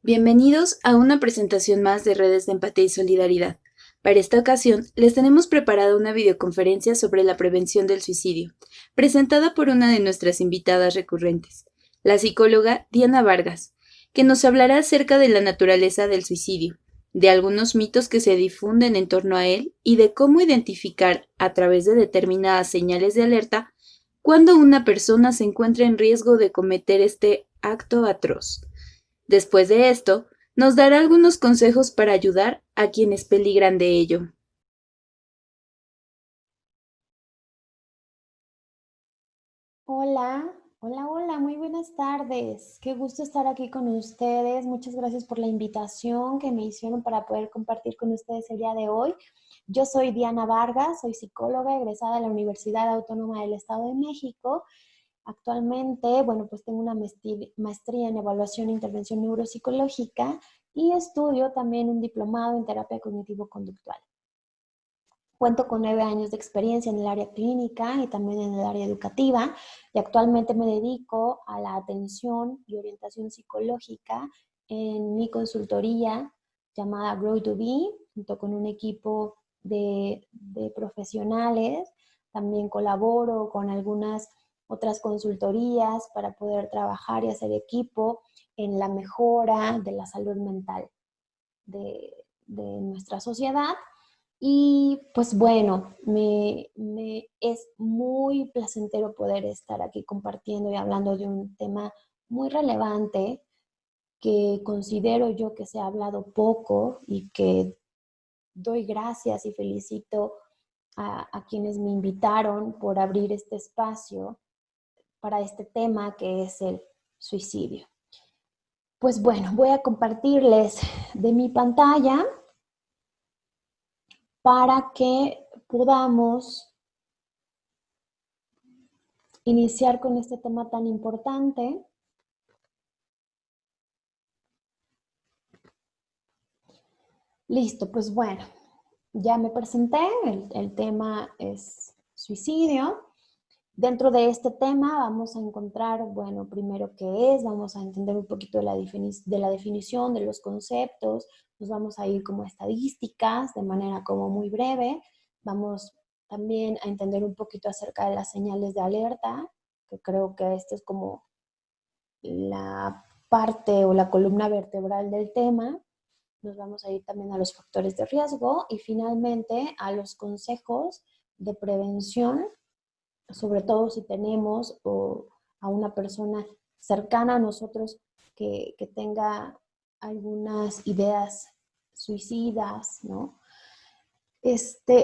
Bienvenidos a una presentación más de Redes de Empatía y Solidaridad. Para esta ocasión, les tenemos preparada una videoconferencia sobre la prevención del suicidio, presentada por una de nuestras invitadas recurrentes, la psicóloga Diana Vargas, que nos hablará acerca de la naturaleza del suicidio, de algunos mitos que se difunden en torno a él y de cómo identificar, a través de determinadas señales de alerta, cuando una persona se encuentra en riesgo de cometer este acto atroz. Después de esto, nos dará algunos consejos para ayudar a quienes peligran de ello. Hola, hola, muy buenas tardes. Qué gusto estar aquí con ustedes. Muchas gracias por la invitación que me hicieron para poder compartir con ustedes el día de hoy. Yo soy Diana Vargas, soy psicóloga egresada de la Universidad Autónoma del Estado de México. Actualmente, bueno, pues tengo una maestría en evaluación e intervención neuropsicológica y estudio también un diplomado en terapia cognitivo-conductual. Cuento con 9 años de experiencia en el área clínica y también en el área educativa y actualmente me dedico a la atención y orientación psicológica en mi consultoría llamada Grow to Be, junto con un equipo de profesionales. También colaboro con algunas otras consultorías para poder trabajar y hacer equipo en la mejora de la salud mental de nuestra sociedad. Y pues bueno, me es muy placentero poder estar aquí compartiendo y hablando de un tema muy relevante que considero yo que se ha hablado poco y que doy gracias y felicito a quienes me invitaron por abrir este espacio para este tema que es el suicidio. Pues bueno, voy a compartirles de mi pantalla para que podamos iniciar con este tema tan importante. Listo, pues bueno, ya me presenté, el tema es suicidio. Dentro de este tema vamos a encontrar, bueno, primero qué es, vamos a entender un poquito de la definición, de los conceptos, nos vamos a ir como estadísticas de manera como muy breve, vamos también a entender un poquito acerca de las señales de alerta, que creo que esto es como la parte o la columna vertebral del tema. Nos vamos a ir también a los factores de riesgo y finalmente a los consejos de prevención, sobre todo si tenemos a una persona cercana a nosotros que tenga algunas ideas suicidas, ¿no?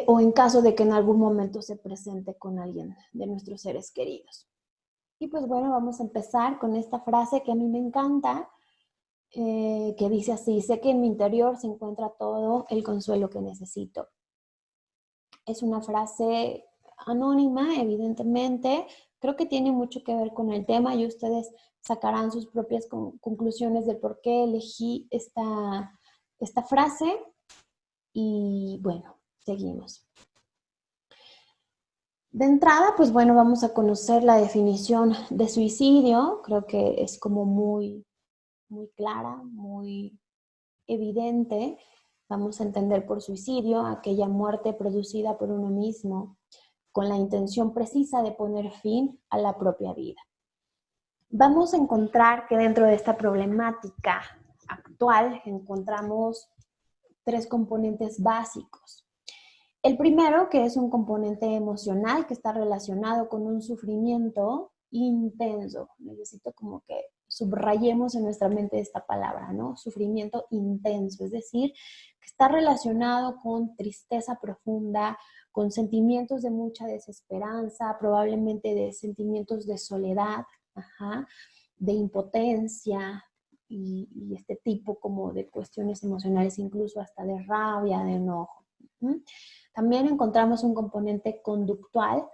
O en caso de que en algún momento se presente con alguien de nuestros seres queridos. Y pues bueno, vamos a empezar con esta frase que a mí me encanta, que dice así: sé que en mi interior se encuentra todo el consuelo que necesito. Es una frase anónima, evidentemente. Creo que tiene mucho que ver con el tema y ustedes sacarán sus propias conclusiones de por qué elegí esta frase. Y bueno, seguimos. De entrada, pues bueno, vamos a conocer la definición de suicidio. Creo que es como muy clara, muy evidente. Vamos a entender por suicidio aquella muerte producida por uno mismo con la intención precisa de poner fin a la propia vida. Vamos a encontrar que dentro de esta problemática actual encontramos tres componentes básicos. El primero, que es un componente emocional que está relacionado con un sufrimiento intenso. Necesito como que subrayemos en nuestra mente esta palabra, ¿no? Sufrimiento intenso, es decir, que está relacionado con tristeza profunda, con sentimientos de mucha desesperanza, probablemente de sentimientos de soledad, ajá, de impotencia y este tipo como de cuestiones emocionales, incluso hasta de rabia, de enojo. También encontramos un componente conductual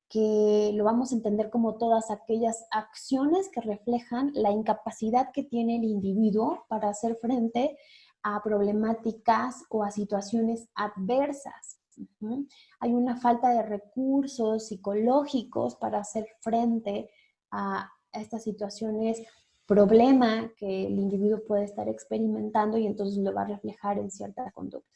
que lo vamos a entender como todas aquellas acciones que reflejan la incapacidad que tiene el individuo para hacer frente a problemáticas o a situaciones adversas. Hay una falta de recursos psicológicos para hacer frente a estas situaciones problema que el individuo puede estar experimentando y entonces lo va a reflejar en cierta conducta.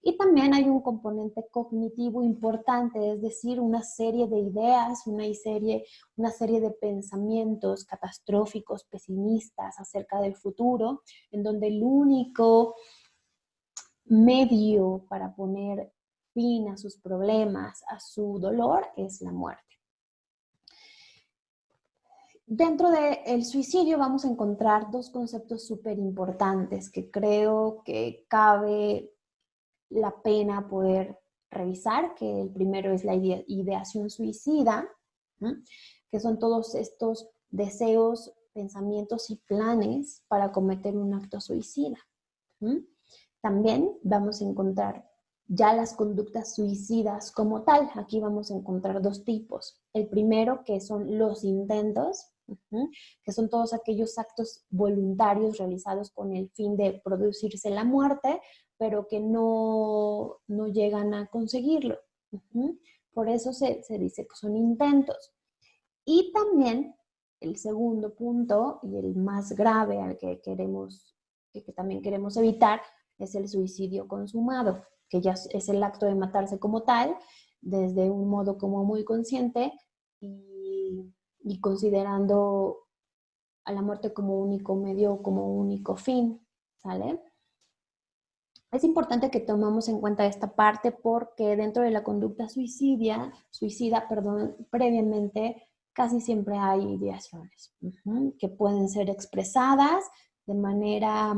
Y también hay un componente cognitivo importante, es decir, una serie de ideas, una serie de pensamientos catastróficos, pesimistas acerca del futuro, en donde el único medio para poner fin a sus problemas, a su dolor, es la muerte. Dentro del suicidio vamos a encontrar dos conceptos súper importantes que creo que cabe la pena poder revisar, que el primero es la ideación suicida, ¿no? Que son todos estos deseos, pensamientos y planes para cometer un acto suicida. ¿No? También vamos a encontrar ya las conductas suicidas como tal. Aquí vamos a encontrar dos tipos. El primero, que son los intentos, que son todos aquellos actos voluntarios realizados con el fin de producirse la muerte, pero que no llegan a conseguirlo. Por eso se dice que son intentos. Y también el segundo punto, y el más grave al que también queremos evitar, es el suicidio consumado, que ya es el acto de matarse como tal, desde un modo como muy consciente y considerando a la muerte como único medio, como único fin, ¿sale? Es importante que tomemos en cuenta esta parte porque dentro de la conducta suicida, previamente casi siempre hay ideaciones que pueden ser expresadas de manera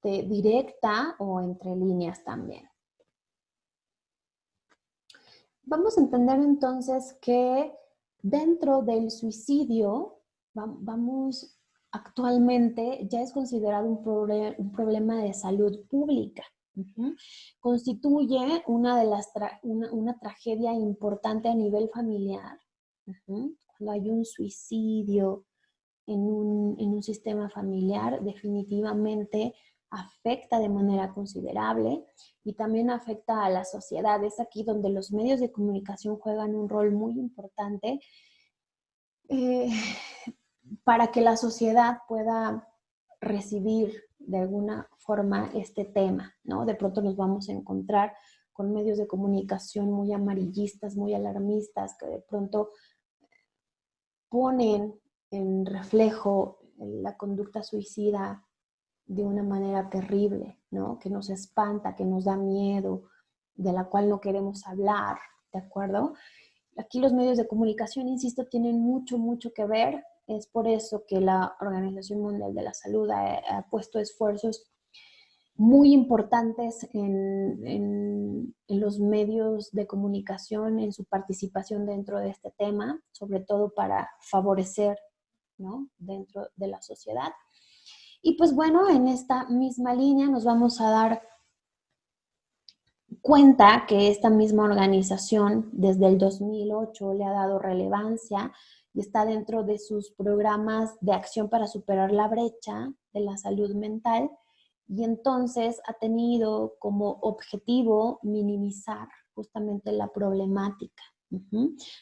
directa o entre líneas también. Vamos a entender entonces que dentro del suicidio, actualmente ya es considerado un problema de salud pública. Constituye una tragedia importante a nivel familiar. Cuando hay un suicidio en un sistema familiar, definitivamente afecta de manera considerable y también afecta a la sociedad. Es aquí donde los medios de comunicación juegan un rol muy importante para que la sociedad pueda recibir de alguna forma este tema, ¿no? De pronto nos vamos a encontrar con medios de comunicación muy amarillistas, muy alarmistas, que de pronto ponen en reflejo la conducta suicida de una manera terrible, ¿no? Que nos espanta, que nos da miedo, de la cual no queremos hablar, ¿de acuerdo? Aquí los medios de comunicación, insisto, tienen mucho, mucho que ver. Es por eso que la Organización Mundial de la Salud ha puesto esfuerzos muy importantes en los medios de comunicación, en su participación dentro de este tema, sobre todo para favorecer, ¿no?, dentro de la sociedad. Y pues bueno, en esta misma línea nos vamos a dar cuenta que esta misma organización desde el 2008 le ha dado relevancia y está dentro de sus programas de acción para superar la brecha de la salud mental, y entonces ha tenido como objetivo minimizar justamente la problemática.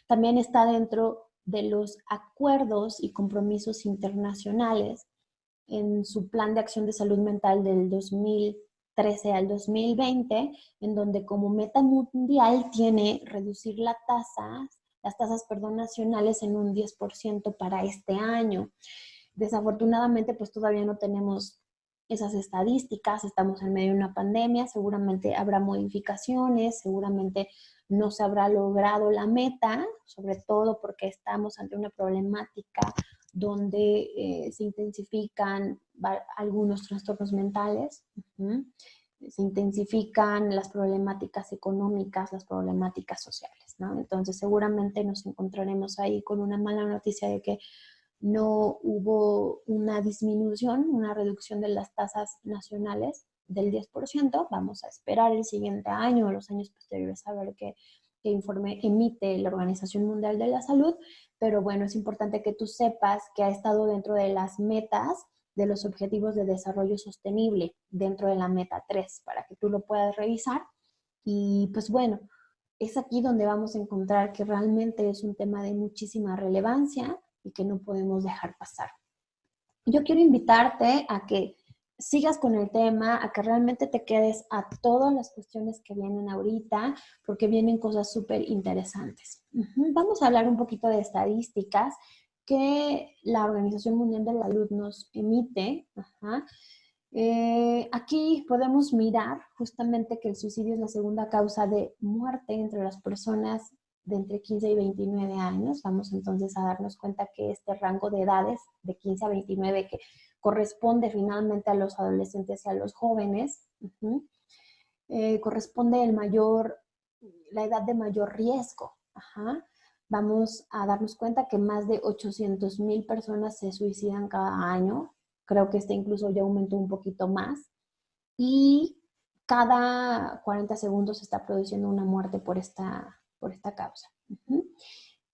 También está dentro de los acuerdos y compromisos internacionales en su plan de acción de salud mental del 2013 al 2020, en donde como meta mundial tiene reducir las tasas nacionales en un 10% para este año. Desafortunadamente, pues todavía no tenemos esas estadísticas, estamos en medio de una pandemia, seguramente habrá modificaciones, seguramente no se habrá logrado la meta, sobre todo porque estamos ante una problemática donde se intensifican algunos trastornos mentales, se intensifican las problemáticas económicas, las problemáticas sociales, ¿no? Entonces seguramente nos encontraremos ahí con una mala noticia de que no hubo una disminución, una reducción de las tasas nacionales del 10%. Vamos a esperar el siguiente año o los años posteriores a ver qué informe emite la Organización Mundial de la Salud, pero bueno, es importante que tú sepas que ha estado dentro de las metas de los Objetivos de Desarrollo Sostenible, dentro de la meta 3, para que tú lo puedas revisar. Y pues bueno, es aquí donde vamos a encontrar que realmente es un tema de muchísima relevancia y que no podemos dejar pasar. yo quiero invitarte a que sigas con el tema, a que realmente te quedes a todas las cuestiones que vienen ahorita, porque vienen cosas súper interesantes. Vamos a hablar un poquito de estadísticas que la Organización Mundial de la Salud nos emite. Aquí podemos mirar justamente que el suicidio es la segunda causa de muerte entre las personas de entre 15 y 29 años. Vamos entonces a darnos cuenta que este rango de edades de 15 a 29 que corresponde finalmente a los adolescentes y a los jóvenes, corresponde la edad de mayor riesgo. Vamos a darnos cuenta que más de 800,000 personas se suicidan cada año. Creo que este incluso ya aumentó un poquito más. Y cada 40 segundos se está produciendo una muerte por esta causa.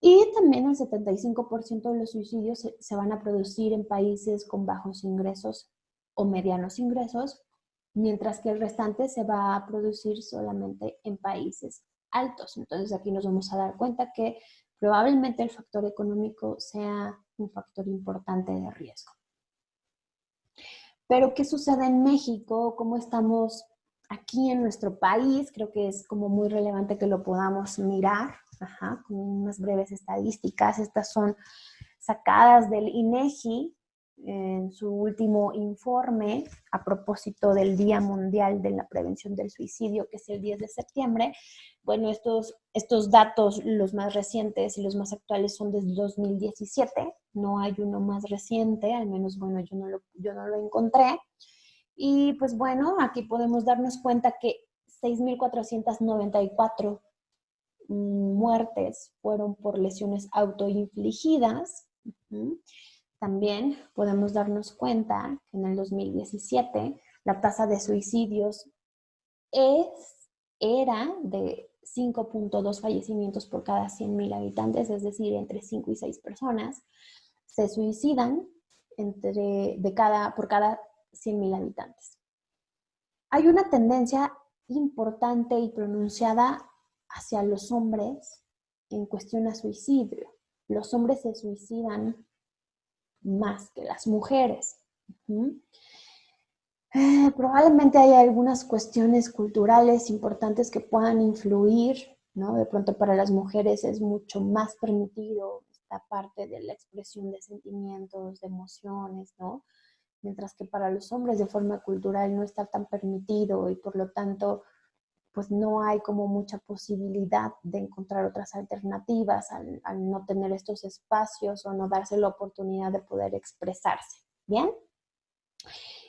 Y también el 75% de los suicidios se van a producir en países con bajos ingresos o medianos ingresos, mientras que el restante se va a producir solamente en países altos. Entonces aquí nos vamos a dar cuenta que probablemente el factor económico sea un factor importante de riesgo. Pero ¿qué sucede en México? ¿Cómo estamos aquí en nuestro país? Creo que es como muy relevante que lo podamos mirar, con unas breves estadísticas. Estas son sacadas del INEGI en su último informe a propósito del Día Mundial de la Prevención del Suicidio, que es el 10 de septiembre. Bueno, estos datos, los más recientes y los más actuales, son desde 2017. No hay uno más reciente, al menos, bueno, yo no lo encontré. Y pues bueno, aquí podemos darnos cuenta que 6,494 muertes fueron por lesiones autoinfligidas. También podemos darnos cuenta que en el 2017 la tasa de suicidios era de 5.2 fallecimientos por cada 100,000 habitantes, es decir, entre 5 y 6 personas se suicidan por cada 100,000 habitantes. Hay una tendencia importante y pronunciada hacia los hombres en cuestión a suicidio. Los hombres se suicidan más que las mujeres. Probablemente hay algunas cuestiones culturales importantes que puedan influir, ¿no? De pronto para las mujeres es mucho más permitido esta parte de la expresión de sentimientos, de emociones, ¿no? Mientras que para los hombres de forma cultural no está tan permitido y por lo tanto pues no hay como mucha posibilidad de encontrar otras alternativas al no tener estos espacios o no darse la oportunidad de poder expresarse. ¿Bien?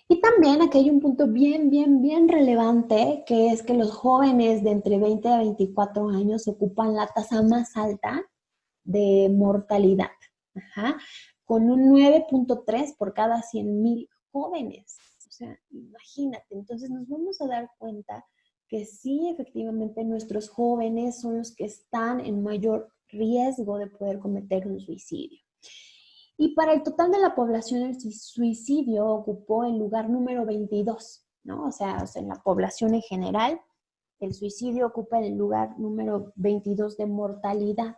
Y también aquí hay un punto bien relevante, que es que los jóvenes de entre 20 a 24 años ocupan la tasa más alta de mortalidad, con un 9.3 por cada 100,000 jóvenes. O sea, imagínate, entonces nos vamos a dar cuenta que sí, efectivamente, nuestros jóvenes son los que están en mayor riesgo de poder cometer un suicidio. Y para el total de la población, el suicidio ocupó el lugar número 22, ¿no? O sea, en la población en general, el suicidio ocupa el lugar número 22 de mortalidad.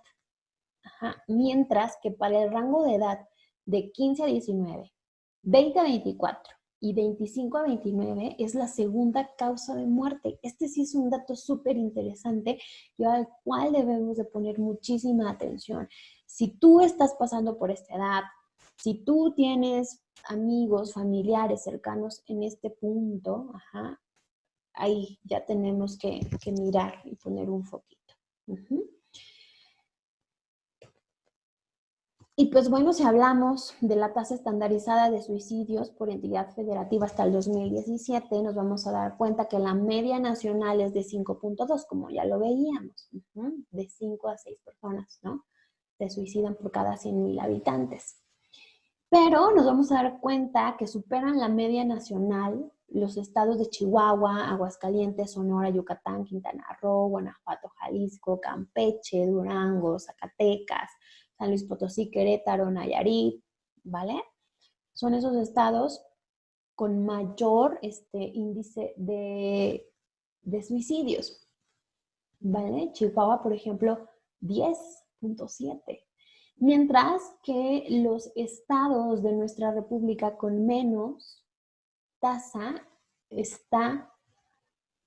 Mientras que para el rango de edad de 15 a 19, 20 a 24 y 25 a 29 es la segunda causa de muerte. Este sí es un dato súper interesante y al cual debemos de poner muchísima atención. Si tú estás pasando por esta edad, si tú tienes amigos, familiares cercanos en este punto, ahí ya tenemos que mirar y poner un foquito. Y pues bueno, si hablamos de la tasa estandarizada de suicidios por entidad federativa hasta el 2017, nos vamos a dar cuenta que la media nacional es de 5.2, como ya lo veíamos, de 5 a 6 personas, ¿no? Se suicidan por cada 100,000 habitantes. Pero nos vamos a dar cuenta que superan la media nacional los estados de Chihuahua, Aguascalientes, Sonora, Yucatán, Quintana Roo, Guanajuato, Jalisco, Campeche, Durango, Zacatecas, San Luis Potosí, Querétaro, Nayarit, ¿vale? Son esos estados con mayor índice de suicidios, ¿vale? Chihuahua, por ejemplo, 10.7. Mientras que los estados de nuestra república con menos tasa está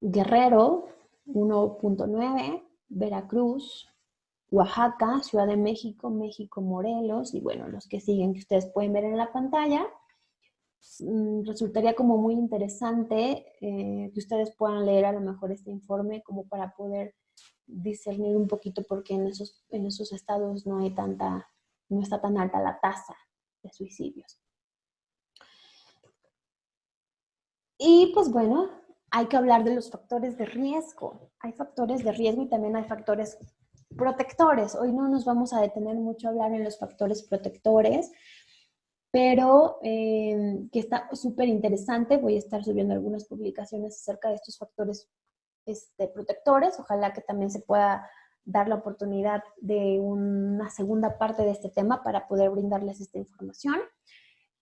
Guerrero 1.9, Veracruz, Oaxaca, Ciudad de México, México, Morelos y bueno, los que siguen que ustedes pueden ver en la pantalla. Resultaría como muy interesante que ustedes puedan leer a lo mejor este informe como para poder discernir un poquito porque en esos estados no hay no está tan alta la tasa de suicidios. Y pues bueno, hay que hablar de los factores de riesgo. Hay factores de riesgo y también hay factores protectores. Hoy no nos vamos a detener mucho a hablar en los factores protectores, pero que está súper interesante. Voy a estar subiendo algunas publicaciones acerca de estos factores protectores. Ojalá que también se pueda dar la oportunidad de una segunda parte de este tema para poder brindarles esta información.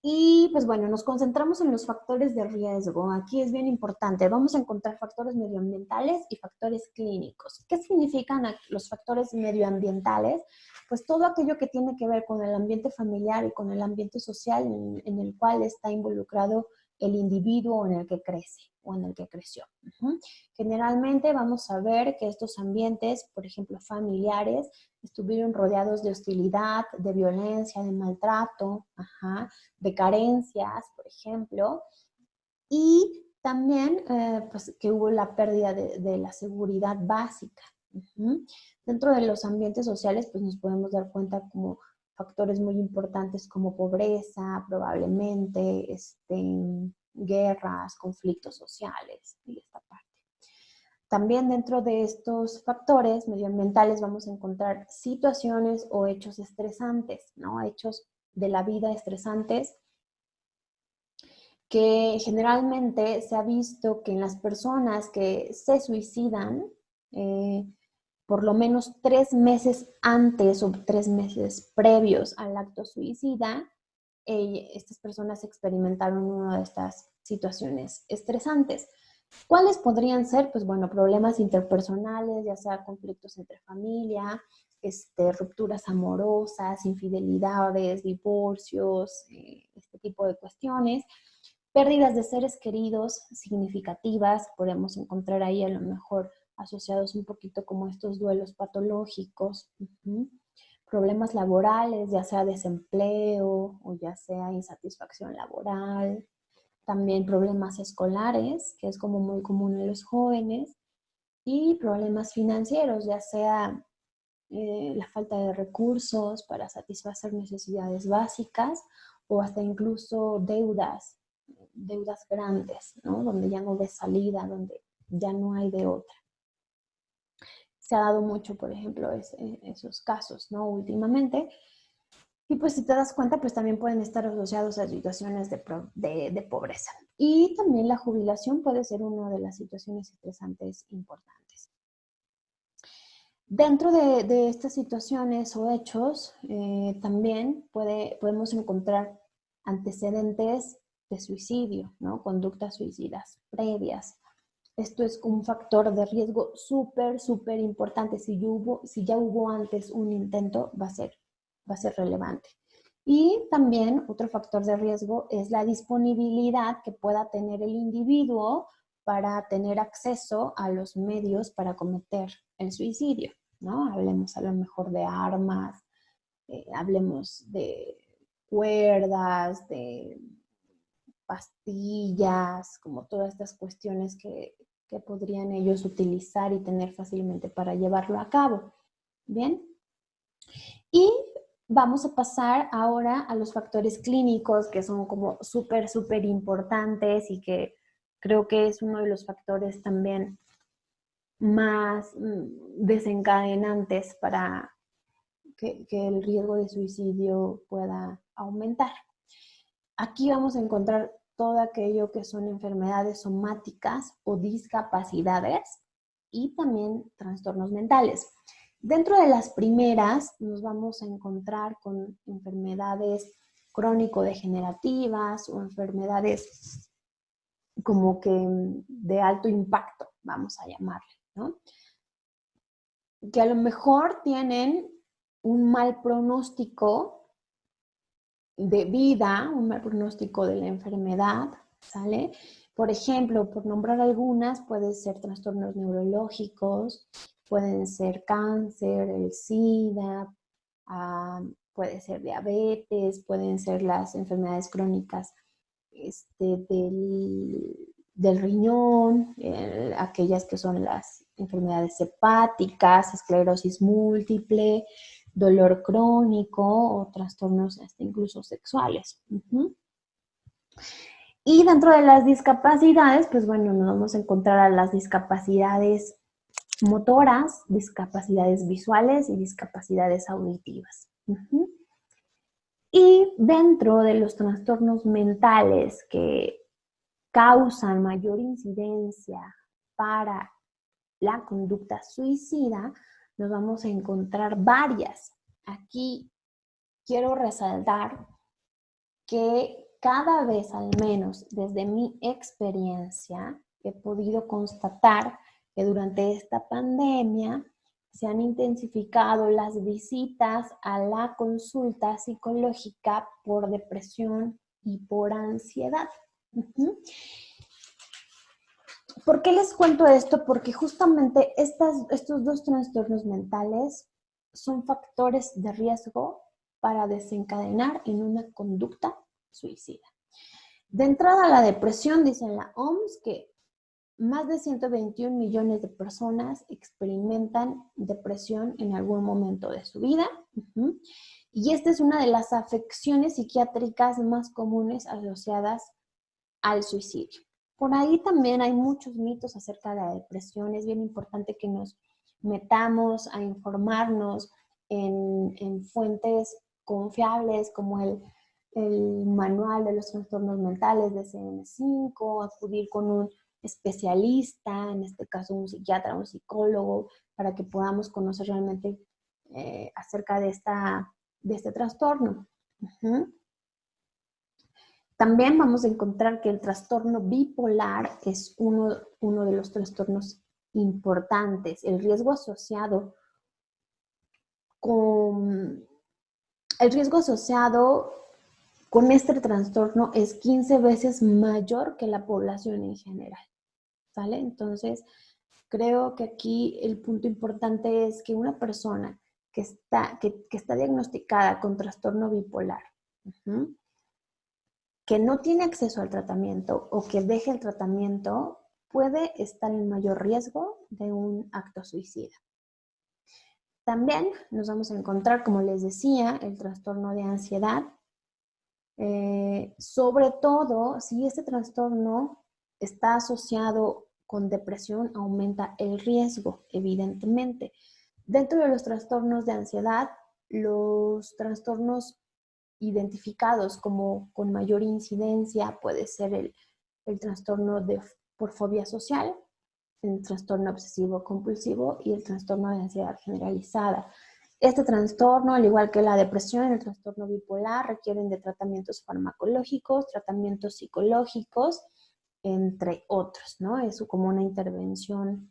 Y pues bueno, nos concentramos en los factores de riesgo. Aquí es bien importante. Vamos a encontrar factores medioambientales y factores clínicos. ¿Qué significan los factores medioambientales? Pues todo aquello que tiene que ver con el ambiente familiar y con el ambiente social en el cual está involucrado el individuo en el que crece o en el que creció. Generalmente vamos a ver que estos ambientes, por ejemplo, familiares, estuvieron rodeados de hostilidad, de violencia, de maltrato, de carencias, por ejemplo, y también pues, que hubo la pérdida de la seguridad básica. Dentro de los ambientes sociales, pues nos podemos dar cuenta como factores muy importantes como pobreza, probablemente, guerras, conflictos sociales y esta parte. También dentro de estos factores medioambientales vamos a encontrar situaciones o hechos estresantes, ¿no? Hechos de la vida estresantes que generalmente se ha visto que en las personas que se suicidan, por lo menos 3 meses antes o 3 meses previos al acto suicida, estas personas experimentaron una de estas situaciones estresantes. ¿Cuáles podrían ser? Pues bueno, problemas interpersonales, ya sea conflictos entre familia, rupturas amorosas, infidelidades, divorcios, este tipo de cuestiones. Pérdidas de seres queridos significativas, podemos encontrar ahí a lo mejor asociados un poquito como estos duelos patológicos. Problemas laborales, ya sea desempleo o ya sea insatisfacción laboral. También problemas escolares, que es como muy común en los jóvenes. Y problemas financieros, ya sea la falta de recursos para satisfacer necesidades básicas o hasta incluso deudas grandes, ¿no? Donde ya no ves salida, donde ya no hay de otra. Se ha dado mucho, por ejemplo, esos casos, ¿no? Últimamente. Y pues si te das cuenta, pues también pueden estar asociados a situaciones de pobreza. Y también la jubilación puede ser una de las situaciones estresantes importantes. Dentro de estas situaciones o hechos, también podemos encontrar antecedentes de suicidio, ¿no? Conductas suicidas previas. Esto es un factor de riesgo súper, súper importante. Si ya hubo antes un intento, va a ser relevante. Y también otro factor de riesgo es la disponibilidad que pueda tener el individuo para tener acceso a los medios para cometer el suicidio, ¿no? Hablemos a lo mejor de armas, hablemos de cuerdas, de pastillas, como todas estas cuestiones que podrían ellos utilizar y tener fácilmente para llevarlo a cabo. Bien. Y vamos a pasar ahora a los factores clínicos que son como súper, súper importantes y que creo que es uno de los factores también más desencadenantes para que el riesgo de suicidio pueda aumentar. Aquí vamos a encontrar todo aquello que son enfermedades somáticas o discapacidades y también trastornos mentales. Dentro de las primeras nos vamos a encontrar con enfermedades crónico-degenerativas o enfermedades como que de alto impacto, vamos a llamarle, ¿no? Que a lo mejor tienen un mal pronóstico de vida, un mal pronóstico de la enfermedad, ¿sale? Por ejemplo, por nombrar algunas, pueden ser trastornos neurológicos, pueden ser cáncer, el SIDA, puede ser diabetes, pueden ser las enfermedades crónicas del riñón, aquellas que son las enfermedades hepáticas, esclerosis múltiple, dolor crónico o trastornos hasta incluso sexuales. Y dentro de las discapacidades, pues bueno, nos vamos a encontrar a las discapacidades motoras, discapacidades visuales y discapacidades auditivas. Y dentro de los trastornos mentales que causan mayor incidencia para la conducta suicida, nos vamos a encontrar varias. Aquí quiero resaltar que cada vez, al menos desde mi experiencia, he podido constatar que durante esta pandemia se han intensificado las visitas a la consulta psicológica por depresión y por ansiedad. ¿Por qué les cuento esto? Porque justamente estos dos trastornos mentales son factores de riesgo para desencadenar en una conducta suicida. De entrada, la depresión, dice la OMS, que más de 121 millones de personas experimentan depresión en algún momento de su vida. Y esta es una de las afecciones psiquiátricas más comunes asociadas al suicidio. Por ahí también hay muchos mitos acerca de la depresión. Es bien importante que nos metamos a informarnos en fuentes confiables como el manual de los trastornos mentales de CM5, acudir con un especialista, en este caso un psiquiatra, un psicólogo, para que podamos conocer realmente acerca de este trastorno. También vamos a encontrar que el trastorno bipolar es uno de los trastornos importantes. El riesgo asociado con este trastorno es 15 veces mayor que la población en general, ¿vale? Entonces, creo que aquí el punto importante es que una persona que está diagnosticada con trastorno bipolar, que no tiene acceso al tratamiento o que deje el tratamiento, puede estar en mayor riesgo de un acto suicida. También nos vamos a encontrar, como les decía, el trastorno de ansiedad. Sobre todo, si este trastorno está asociado con depresión, aumenta el riesgo, evidentemente. Dentro de los trastornos de ansiedad, los trastornos identificados como con mayor incidencia puede ser el trastorno por fobia social, el trastorno obsesivo compulsivo y el trastorno de ansiedad generalizada. Este trastorno, al igual que la depresión y el trastorno bipolar, requieren de tratamientos farmacológicos, tratamientos psicológicos, entre otros, ¿no? Es como una intervención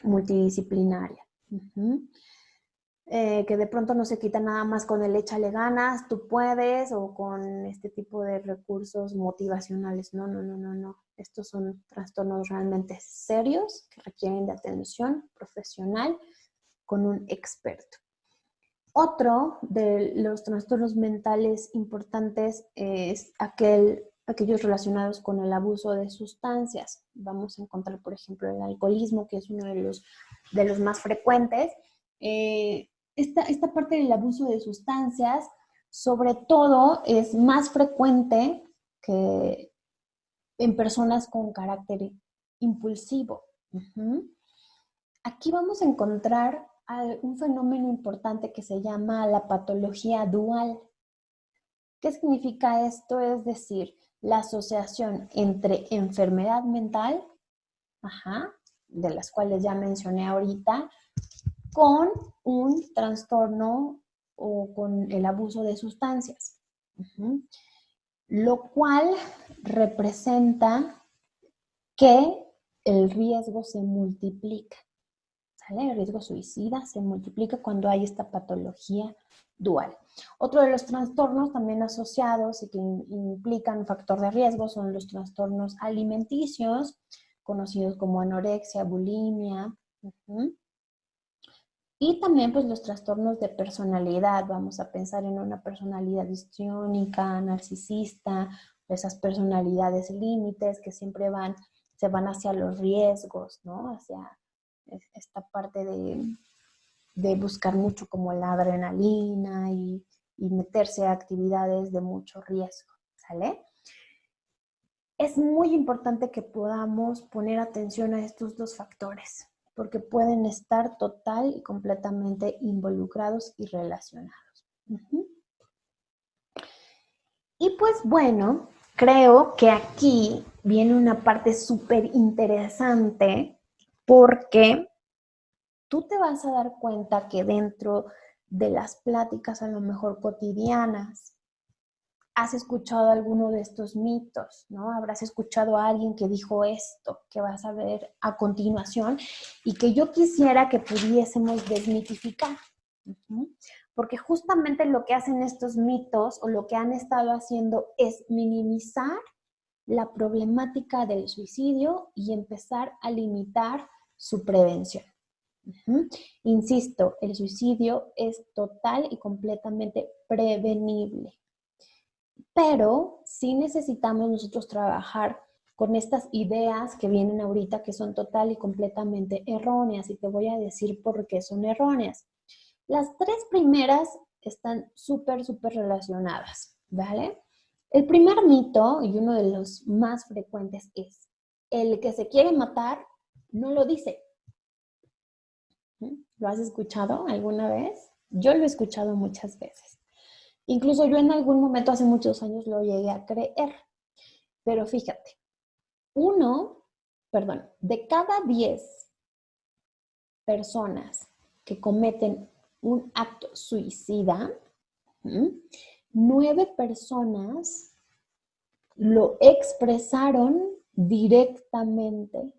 multidisciplinaria. Que de pronto no se quita nada más con el échale ganas, tú puedes, o con este tipo de recursos motivacionales. No. Estos son trastornos realmente serios que requieren de atención profesional con un experto. Otro de los trastornos mentales importantes es aquellos relacionados con el abuso de sustancias. Vamos a encontrar, por ejemplo, el alcoholismo, que es uno de los más frecuentes. Esta parte del abuso de sustancias, sobre todo, es más frecuente que en personas con carácter impulsivo. Aquí vamos a encontrar un fenómeno importante que se llama la patología dual. ¿Qué significa esto? Es decir, la asociación entre enfermedad mental, de las cuales ya mencioné ahorita, con un trastorno o con el abuso de sustancias, lo cual representa que el riesgo se multiplica. ¿Sale? El riesgo suicida se multiplica cuando hay esta patología dual. Otro de los trastornos también asociados y que implican un factor de riesgo son los trastornos alimenticios, conocidos como anorexia, bulimia. Y también pues los trastornos de personalidad. Vamos a pensar en una personalidad histriónica, narcisista, esas personalidades límites que siempre se van hacia los riesgos, ¿no? Hacia esta parte de buscar mucho como la adrenalina y meterse a actividades de mucho riesgo, ¿sale? Es muy importante que podamos poner atención a estos dos factores, porque pueden estar total y completamente involucrados y relacionados. Y pues bueno, creo que aquí viene una parte súper interesante porque tú te vas a dar cuenta que dentro de las pláticas a lo mejor cotidianas, has escuchado alguno de estos mitos, ¿no? Habrás escuchado a alguien que dijo esto, que vas a ver a continuación, y que yo quisiera que pudiésemos desmitificar. Porque justamente lo que hacen estos mitos o lo que han estado haciendo es minimizar la problemática del suicidio y empezar a limitar su prevención. Insisto, el suicidio es total y completamente prevenible. Pero sí necesitamos nosotros trabajar con estas ideas que vienen ahorita que son total y completamente erróneas. Y te voy a decir por qué son erróneas. Las tres primeras están súper relacionadas, ¿vale? El primer mito, y uno de los más frecuentes, es: el que se quiere matar no lo dice. ¿Lo has escuchado alguna vez? Yo lo he escuchado muchas veces. Incluso yo en algún momento hace muchos años lo llegué a creer. Pero fíjate, de cada 10 personas que cometen un acto suicida, 9 personas lo expresaron directamente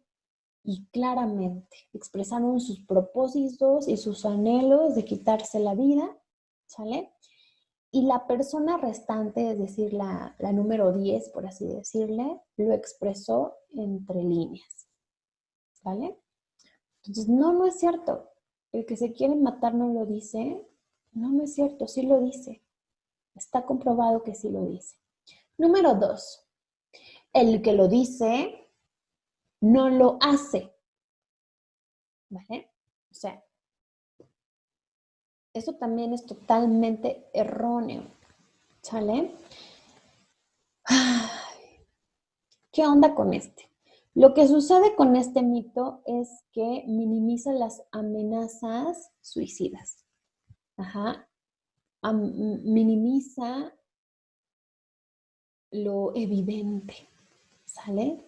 y claramente. Expresaron sus propósitos y sus anhelos de quitarse la vida, ¿sale? Y la persona restante, es decir, la número 10, por así decirle, lo expresó entre líneas, ¿vale? Entonces, no es cierto. El que se quiere matar no lo dice. No es cierto, sí lo dice. Está comprobado que sí lo dice. Número 2, el que lo dice no lo hace, ¿vale? O sea, eso también es totalmente erróneo, ¿sale? ¿Qué onda con este? Lo que sucede con este mito es que minimiza las amenazas suicidas. Minimiza lo evidente, ¿sale?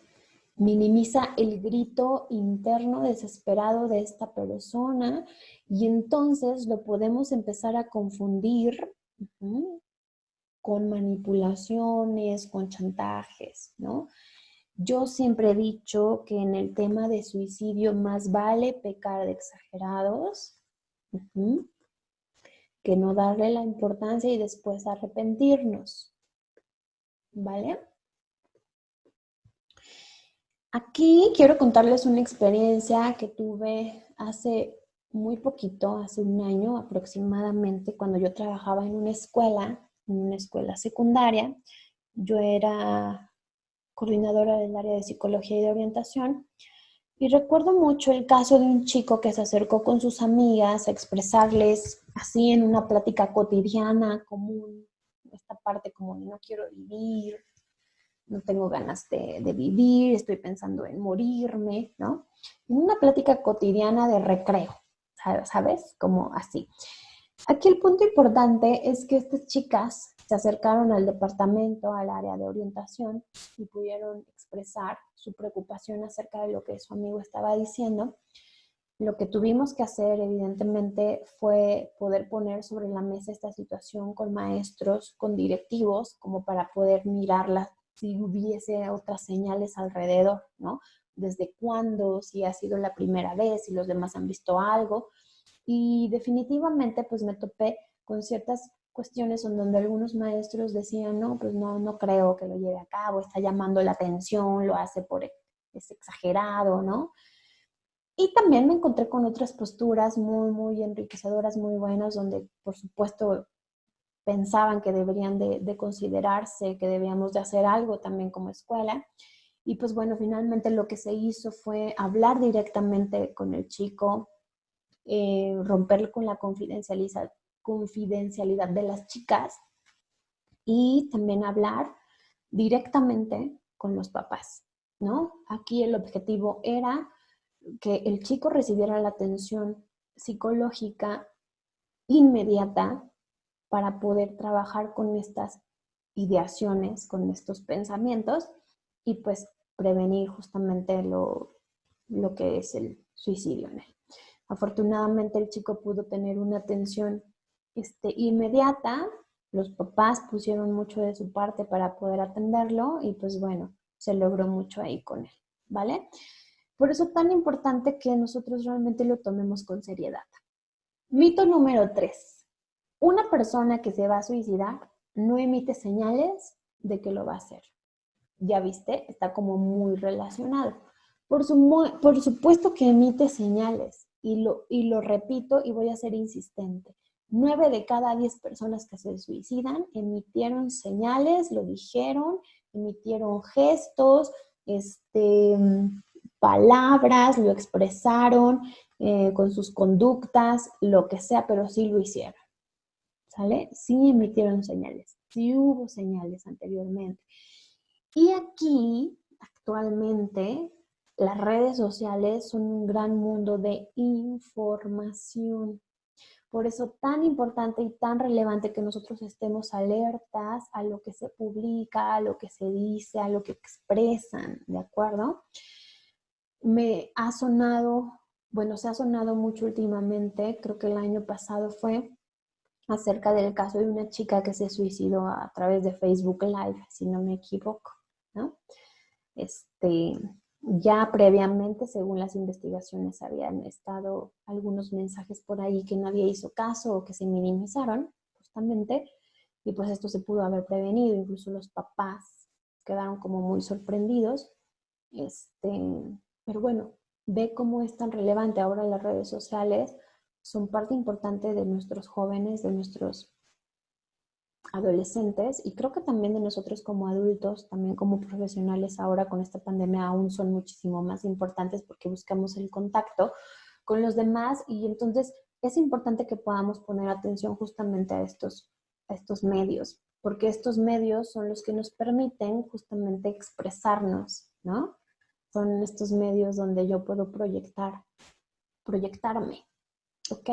Minimiza el grito interno desesperado de esta persona y entonces lo podemos empezar a confundir con manipulaciones, con chantajes, ¿no? Yo siempre he dicho que en el tema de suicidio más vale pecar de exagerados que no darle la importancia y después arrepentirnos, ¿vale? Aquí quiero contarles una experiencia que tuve hace muy poquito, hace un año aproximadamente, cuando yo trabajaba en una escuela secundaria. Yo era coordinadora del área de psicología y de orientación. Y recuerdo mucho el caso de un chico que se acercó con sus amigas a expresarles así en una plática cotidiana, común, esta parte como de no quiero vivir, no tengo ganas de vivir, estoy pensando en morirme, ¿no? En una plática cotidiana de recreo, ¿sabes? Como así. Aquí el punto importante es que estas chicas se acercaron al departamento, al área de orientación, y pudieron expresar su preocupación acerca de lo que su amigo estaba diciendo. Lo que tuvimos que hacer, evidentemente, fue poder poner sobre la mesa esta situación con maestros, con directivos, como para poder mirarla si hubiese otras señales alrededor, ¿no? desde cuándo, si ha sido la primera vez, si los demás han visto algo. Y definitivamente pues me topé con ciertas cuestiones en donde algunos maestros decían, no, pues no creo que lo lleve a cabo, está llamando la atención, lo hace es exagerado, ¿no? Y también me encontré con otras posturas muy enriquecedoras, muy buenas, donde por supuesto pensaban que deberían de considerarse, que debíamos de hacer algo también como escuela. Y pues bueno, finalmente lo que se hizo fue hablar directamente con el chico, romper con la confidencialidad de las chicas y también hablar directamente con los papás, ¿no? Aquí el objetivo era que el chico recibiera la atención psicológica inmediata para poder trabajar con estas ideaciones, con estos pensamientos y pues prevenir justamente lo que es el suicidio en él. Afortunadamente el chico pudo tener una atención inmediata, los papás pusieron mucho de su parte para poder atenderlo y pues bueno, se logró mucho ahí con él, ¿vale? Por eso es tan importante que nosotros realmente lo tomemos con seriedad. Mito número 3. Una persona que se va a suicidar no emite señales de que lo va a hacer. Ya viste, está como muy relacionado. Por supuesto que emite señales y lo repito y voy a ser insistente. 9 de cada 10 personas que se suicidan emitieron señales, lo dijeron, emitieron gestos, palabras, lo expresaron con sus conductas, lo que sea, pero sí lo hicieron. ¿Sale? Sí emitieron señales, sí hubo señales anteriormente. Y aquí, actualmente, las redes sociales son un gran mundo de información. Por eso tan importante y tan relevante que nosotros estemos alertas a lo que se publica, a lo que se dice, a lo que expresan, ¿de acuerdo? Me ha sonado, bueno, se ha sonado mucho últimamente, creo que el año pasado fue acerca del caso de una chica que se suicidó a través de Facebook Live, si no me equivoco, ¿no? Ya previamente, según las investigaciones, habían estado algunos mensajes por ahí que nadie hizo caso o que se minimizaron, justamente, y pues esto se pudo haber prevenido, incluso los papás quedaron como muy sorprendidos, pero bueno, ve cómo es tan relevante ahora las redes sociales, son parte importante de nuestros jóvenes, de nuestros adolescentes y creo que también de nosotros como adultos, también como profesionales ahora con esta pandemia aún son muchísimo más importantes porque buscamos el contacto con los demás y entonces es importante que podamos poner atención justamente a estos medios, porque estos medios son los que nos permiten justamente expresarnos, ¿no? Son estos medios donde yo puedo proyectarme, ¿ok?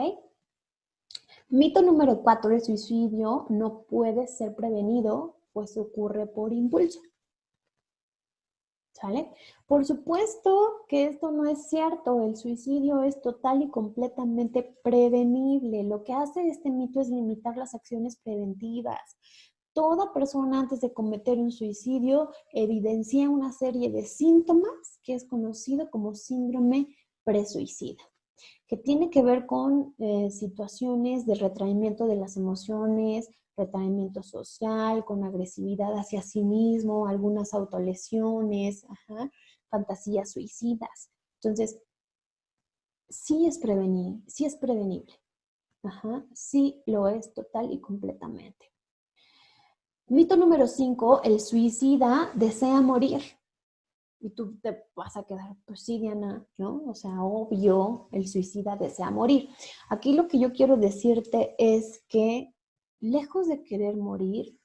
Mito número 4, el suicidio no puede ser prevenido, pues ocurre por impulso. ¿Sale? Por supuesto que esto no es cierto, el suicidio es total y completamente prevenible. Lo que hace este mito es limitar las acciones preventivas. Toda persona antes de cometer un suicidio evidencia una serie de síntomas que es conocido como síndrome presuicida, que tiene que ver con situaciones de retraimiento de las emociones, retraimiento social, con agresividad hacia sí mismo, algunas autolesiones, fantasías suicidas. Entonces, sí es prevenible. Sí lo es total y completamente. Mito número 5, el suicida desea morir. Y tú te vas a quedar, pues sí, Diana, ¿no? O sea, obvio, el suicida desea morir. Aquí lo que yo quiero decirte es que lejos de querer morir,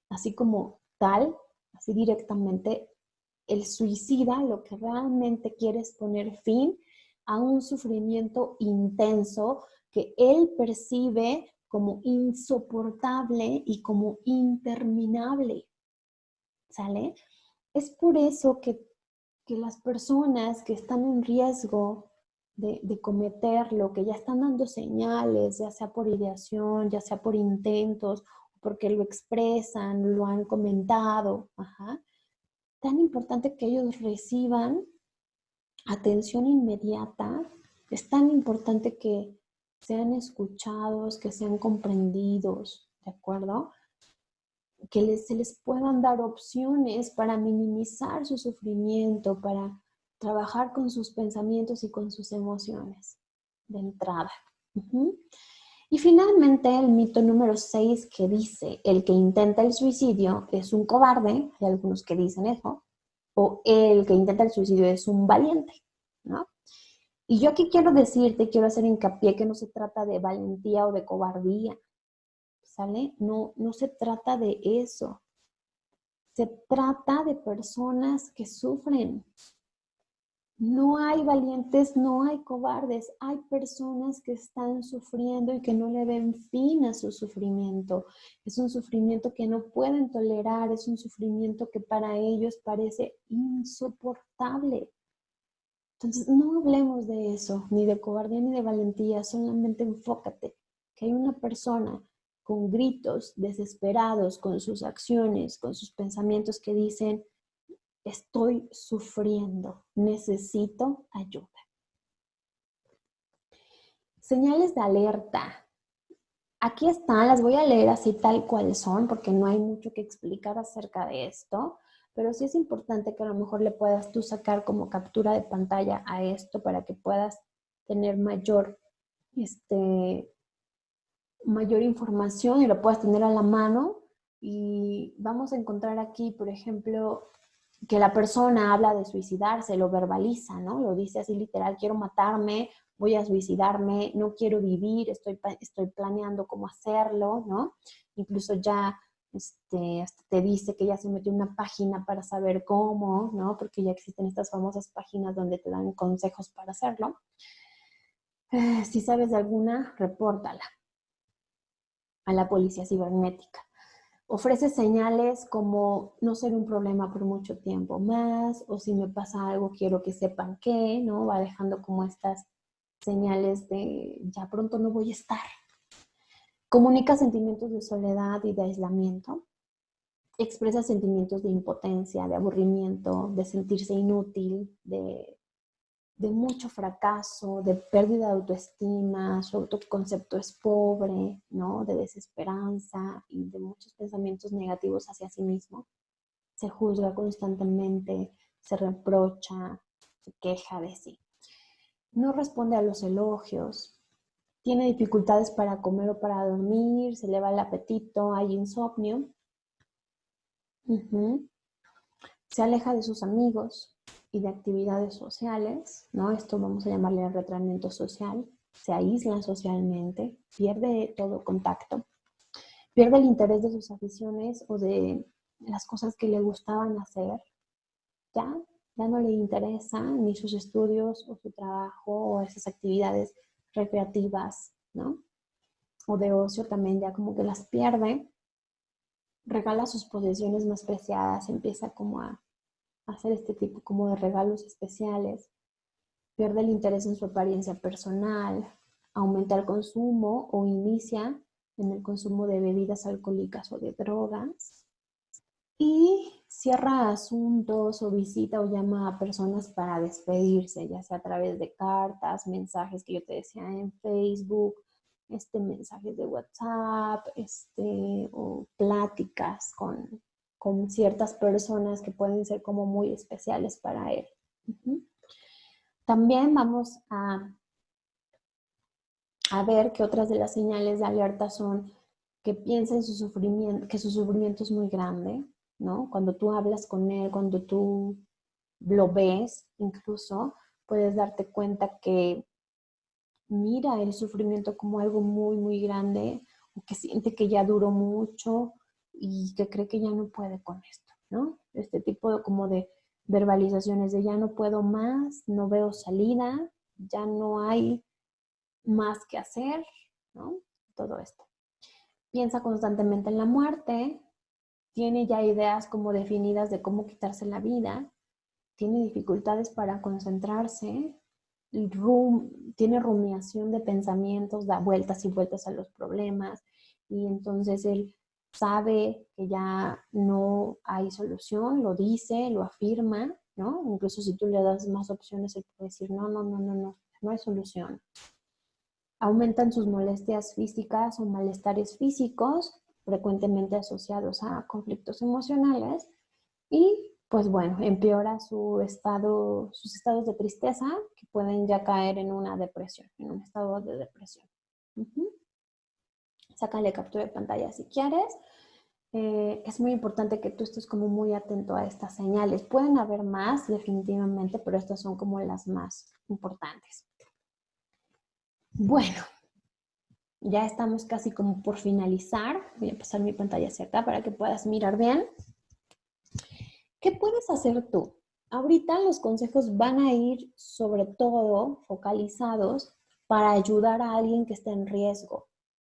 así como tal, así directamente, el suicida lo que realmente quiere es poner fin a un sufrimiento intenso que él percibe como insoportable y como interminable, ¿sale? Es por eso que las personas que están en riesgo de cometerlo, que ya están dando señales, ya sea por ideación, ya sea por intentos, porque lo expresan, lo han comentado, tan importante que ellos reciban atención inmediata, es tan importante que sean escuchados, que sean comprendidos, ¿de acuerdo? Que se les puedan dar opciones para minimizar su sufrimiento, para trabajar con sus pensamientos y con sus emociones de entrada. Uh-huh. Y finalmente el mito número 6 que dice, el que intenta el suicidio es un cobarde, hay algunos que dicen eso, o el que intenta el suicidio es un valiente, ¿no? Y yo aquí quiero decirte, quiero hacer hincapié que no se trata de valentía o de cobardía, ¿sale? No, no se trata de eso. Se trata de personas que sufren. No hay valientes, no hay cobardes, hay personas que están sufriendo y que no le ven fin a su sufrimiento. Es un sufrimiento que no pueden tolerar, es un sufrimiento que para ellos parece insoportable. Entonces, no hablemos de eso, ni de cobardía ni de valentía, solamente enfócate que hay una persona con gritos desesperados, con sus acciones, con sus pensamientos que dicen, estoy sufriendo, necesito ayuda. Señales de alerta. Aquí están, las voy a leer así tal cual son, porque no hay mucho que explicar acerca de esto, pero sí es importante que a lo mejor le puedas tú sacar como captura de pantalla a esto para que puedas tener mayor información y lo puedas tener a la mano. Y vamos a encontrar aquí, por ejemplo, que la persona habla de suicidarse, lo verbaliza, ¿no? Lo dice así literal, quiero matarme, voy a suicidarme, no quiero vivir, estoy planeando cómo hacerlo, ¿no? Incluso ya hasta te dice que ya se metió una página para saber cómo, ¿no? Porque ya existen estas famosas páginas donde te dan consejos para hacerlo. Si sabes de alguna, repórtala a la policía cibernética. Ofrece señales como no ser un problema por mucho tiempo más, o si me pasa algo quiero que sepan que, ¿no? Va dejando como estas señales de ya pronto no voy a estar. Comunica sentimientos de soledad y de aislamiento. Expresa sentimientos de impotencia, de aburrimiento, de sentirse inútil, de mucho fracaso, de pérdida de autoestima, su autoconcepto es pobre, ¿no? De desesperanza y de muchos pensamientos negativos hacia sí mismo. Se juzga constantemente, se reprocha, se queja de sí. No responde a los elogios, tiene dificultades para comer o para dormir, se le va el apetito, hay insomnio. Se aleja de sus amigos y de actividades sociales, ¿no? Esto vamos a llamarle retraimiento social. Se aísla socialmente, pierde todo contacto, pierde el interés de sus aficiones o de las cosas que le gustaban hacer. Ya no le interesa ni sus estudios o su trabajo o esas actividades recreativas, ¿no? O de ocio también ya como que las pierde, regala sus posesiones más preciadas, empieza como a hacer este tipo como de regalos especiales, pierde el interés en su apariencia personal, aumenta el consumo o inicia en el consumo de bebidas alcohólicas o de drogas y cierra asuntos o visita o llama a personas para despedirse, ya sea a través de cartas, mensajes que yo te decía en Facebook, mensajes de WhatsApp, o pláticas con ciertas personas que pueden ser como muy especiales para él. También vamos a ver que otras de las señales de alerta son que piensa en su sufrimiento, que su sufrimiento es muy grande, ¿no? Cuando tú hablas con él, cuando tú lo ves, incluso puedes darte cuenta que mira el sufrimiento como algo muy, muy grande, o que siente que ya duró mucho y que cree que ya no puede con esto, ¿no? Este tipo de, como de verbalizaciones de ya no puedo más, no veo salida, ya no hay más que hacer, ¿no? Todo esto. Piensa constantemente en la muerte, tiene ya ideas como definidas de cómo quitarse la vida, tiene dificultades para concentrarse, tiene rumiación de pensamientos, da vueltas y vueltas a los problemas y entonces él sabe que ya no hay solución, lo dice, lo afirma, ¿no? Incluso si tú le das más opciones, él puede decir, no, no, no, no, no, no hay solución. Aumentan sus molestias físicas o malestares físicos, frecuentemente asociados a conflictos emocionales, y pues bueno, empeora sus estados de tristeza, que pueden ya caer en una depresión, en un estado de depresión. Sácale captura de pantalla si quieres. Es muy importante que tú estés como muy atento a estas señales. Pueden haber más, definitivamente, pero estas son como las más importantes. Bueno, ya estamos casi como por finalizar. Voy a pasar mi pantalla hacia acá para que puedas mirar bien. ¿Qué puedes hacer tú? Ahorita los consejos van a ir sobre todo focalizados para ayudar a alguien que esté en riesgo,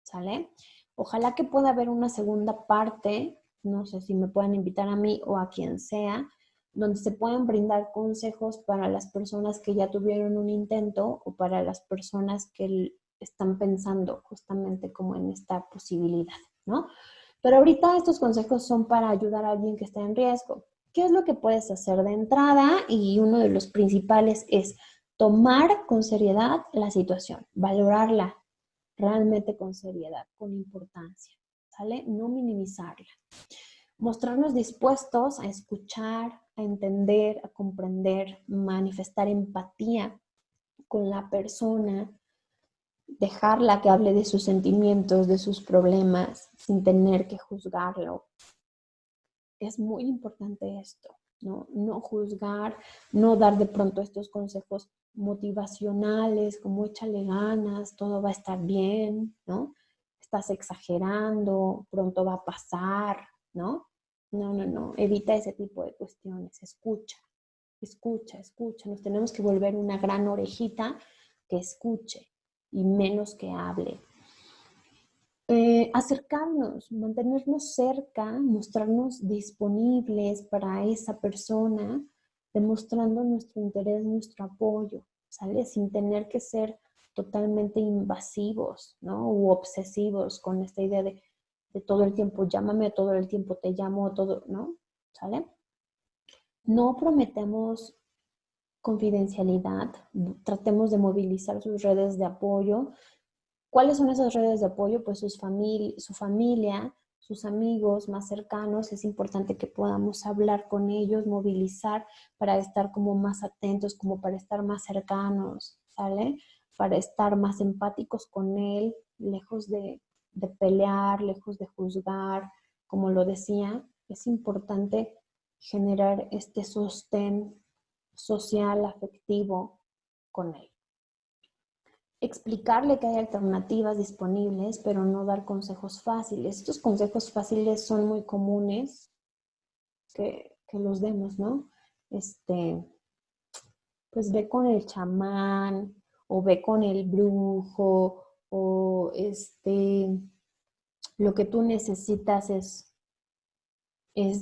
¿sale? Ojalá que pueda haber una segunda parte, no sé si me puedan invitar a mí o a quien sea, donde se puedan brindar consejos para las personas que ya tuvieron un intento o para las personas que están pensando justamente como en esta posibilidad, ¿no? Pero ahorita estos consejos son para ayudar a alguien que está en riesgo. ¿Qué es lo que puedes hacer de entrada? Y uno de los principales es tomar con seriedad la situación, valorarla realmente con seriedad, con importancia, ¿sale? No minimizarla. Mostrarnos dispuestos a escuchar, a entender, a comprender, manifestar empatía con la persona, dejarla que hable de sus sentimientos, de sus problemas, sin tener que juzgarlo. Es muy importante esto, ¿no? No juzgar, no dar de pronto estos consejos motivacionales, como échale ganas, todo va a estar bien, ¿no? Estás exagerando, pronto va a pasar, ¿no? No, no, no, evita ese tipo de cuestiones, escucha, escucha, escucha. Nos tenemos que volver una gran orejita que escuche y menos que hable. Acercarnos, mantenernos cerca, mostrarnos disponibles para esa persona, demostrando nuestro interés, nuestro apoyo, ¿sale? Sin tener que ser totalmente invasivos, ¿no? U obsesivos con esta idea de todo el tiempo llámame, todo el tiempo te llamo, todo, ¿no? ¿Sale? No prometemos confidencialidad, tratemos de movilizar sus redes de apoyo. ¿Cuáles son esas redes de apoyo? Pues su familia, sus amigos más cercanos. Es importante que podamos hablar con ellos, movilizar para estar como más atentos, como para estar más cercanos, ¿sale? Para estar más empáticos con él, lejos de pelear, lejos de juzgar. Como lo decía, es importante generar este sostén social, afectivo con él. Explicarle que hay alternativas disponibles, pero no dar consejos fáciles. Estos consejos fáciles son muy comunes que los demos, ¿no? Pues ve con el chamán, o ve con el brujo, o lo que tú necesitas es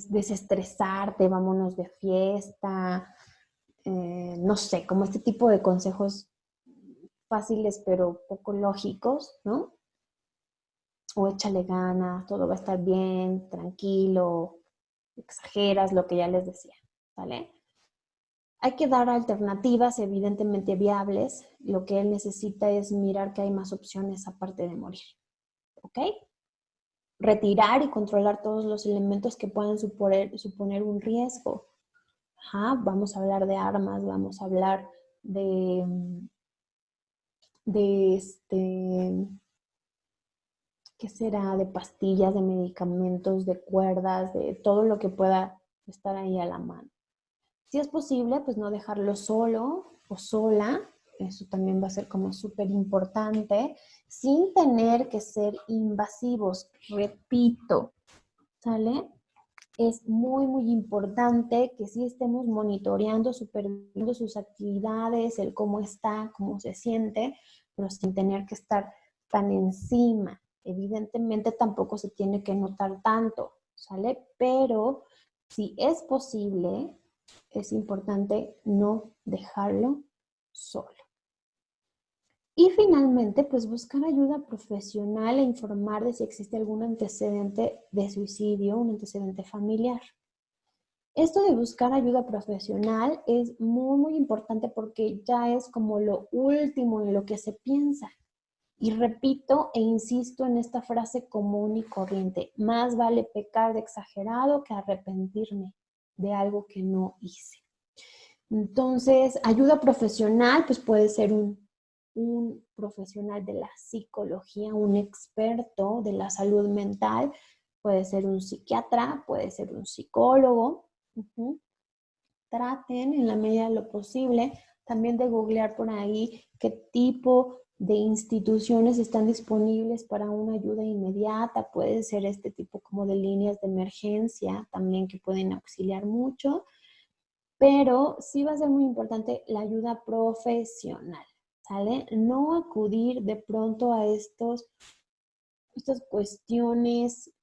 desestresarte, vámonos de fiesta, no sé, como este tipo de consejos fáciles pero poco lógicos, ¿no? O échale ganas, todo va a estar bien, tranquilo, exageras lo que ya les decía, ¿vale? Hay que dar alternativas evidentemente viables. Lo que él necesita es mirar que hay más opciones aparte de morir, ¿ok? Retirar y controlar todos los elementos que puedan suponer un riesgo. Ajá, vamos a hablar de armas, vamos a hablar de ¿qué será? De pastillas, de medicamentos, de cuerdas, de todo lo que pueda estar ahí a la mano. Si es posible, pues no dejarlo solo o sola, eso también va a ser como súper importante, sin tener que ser invasivos, repito, ¿sale? Es muy, muy importante que sí estemos monitoreando, supervisando sus actividades, el cómo está, cómo se siente, pero sin tener que estar tan encima. Evidentemente tampoco se tiene que notar tanto, ¿sale? Pero si es posible, es importante no dejarlo solo. Y finalmente, pues buscar ayuda profesional e informar de si existe algún antecedente de suicidio, un antecedente familiar. Esto de buscar ayuda profesional es muy, muy importante porque ya es como lo último en lo que se piensa. Y repito e insisto en esta frase común y corriente, más vale pecar de exagerado que arrepentirme de algo que no hice. Entonces, ayuda profesional, pues puede ser un profesional de la psicología, un experto de la salud mental, puede ser un psiquiatra, puede ser un psicólogo. Traten en la medida de lo posible también de googlear por ahí qué tipo de instituciones están disponibles para una ayuda inmediata. Puede ser este tipo como de líneas de emergencia también que pueden auxiliar mucho, pero sí va a ser muy importante la ayuda profesional, ¿sale? No acudir de pronto a estas cuestiones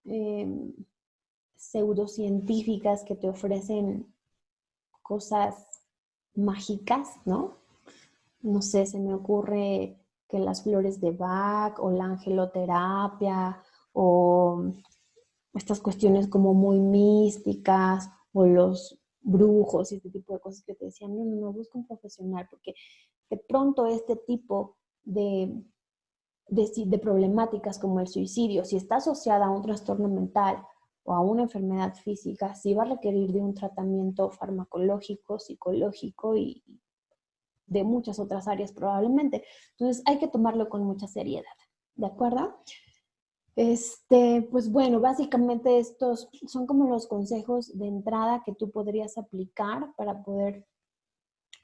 pseudocientíficas que te ofrecen cosas mágicas, ¿no? No sé, se me ocurre que las flores de Bach o la angeloterapia o estas cuestiones como muy místicas o los brujos y este tipo de cosas que te decían, no, busca un profesional porque de pronto este tipo de problemáticas como el suicidio, si está asociada a un trastorno mental o a una enfermedad física, sí va a requerir de un tratamiento farmacológico, psicológico y de muchas otras áreas probablemente. Entonces hay que tomarlo con mucha seriedad, ¿de acuerdo? Pues bueno, básicamente estos son como los consejos de entrada que tú podrías aplicar para poder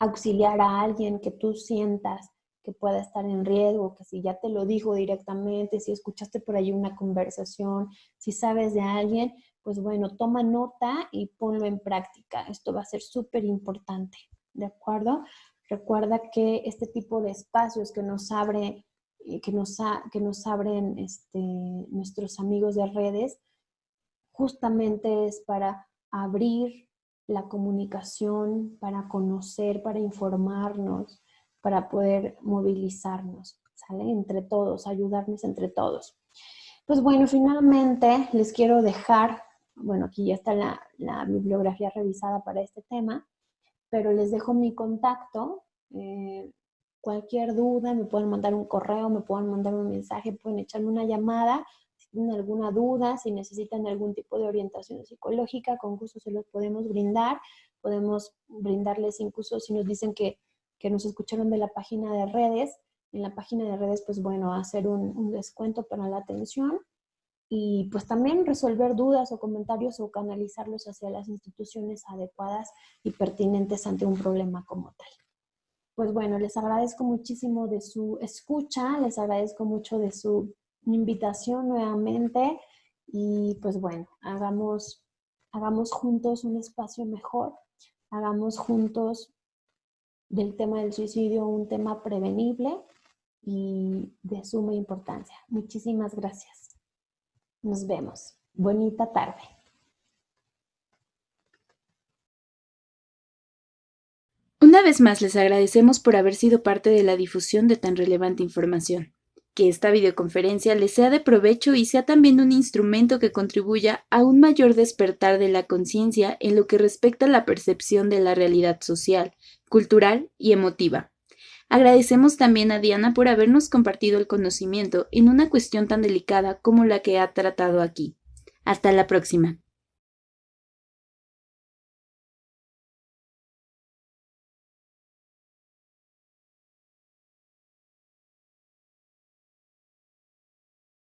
auxiliar a alguien que tú sientas que pueda estar en riesgo, que si ya te lo dijo directamente, si escuchaste por ahí una conversación, si sabes de alguien, pues bueno, toma nota y ponlo en práctica. Esto va a ser súper importante, ¿de acuerdo? Recuerda que este tipo de espacios que nos abren nuestros amigos de redes, justamente es para abrir la comunicación, para conocer, para informarnos, para poder movilizarnos, ¿sale? Entre todos, ayudarnos entre todos. Pues bueno, finalmente les quiero dejar, bueno, aquí ya está la bibliografía revisada para este tema, pero les dejo mi contacto. Cualquier duda, me pueden mandar un correo, me pueden mandar un mensaje, pueden echarme una llamada. Si tienen alguna duda, si necesitan algún tipo de orientación psicológica, con gusto se los podemos brindar. Podemos brindarles incluso si nos dicen que nos escucharon de la página de redes. En la página de redes, pues bueno, hacer un descuento para la atención y pues también resolver dudas o comentarios o canalizarlos hacia las instituciones adecuadas y pertinentes ante un problema como tal. Pues bueno, les agradezco muchísimo de su escucha, les agradezco mucho de su invitación nuevamente y pues bueno, hagamos juntos un espacio mejor, hagamos juntos del tema del suicidio un tema prevenible y de suma importancia. Muchísimas gracias. Nos vemos. Bonita tarde. Una vez más les agradecemos por haber sido parte de la difusión de tan relevante información. Que esta videoconferencia les sea de provecho y sea también un instrumento que contribuya a un mayor despertar de la conciencia en lo que respecta a la percepción de la realidad social, cultural y emotiva. Agradecemos también a Diana por habernos compartido el conocimiento en una cuestión tan delicada como la que ha tratado aquí. Hasta la próxima.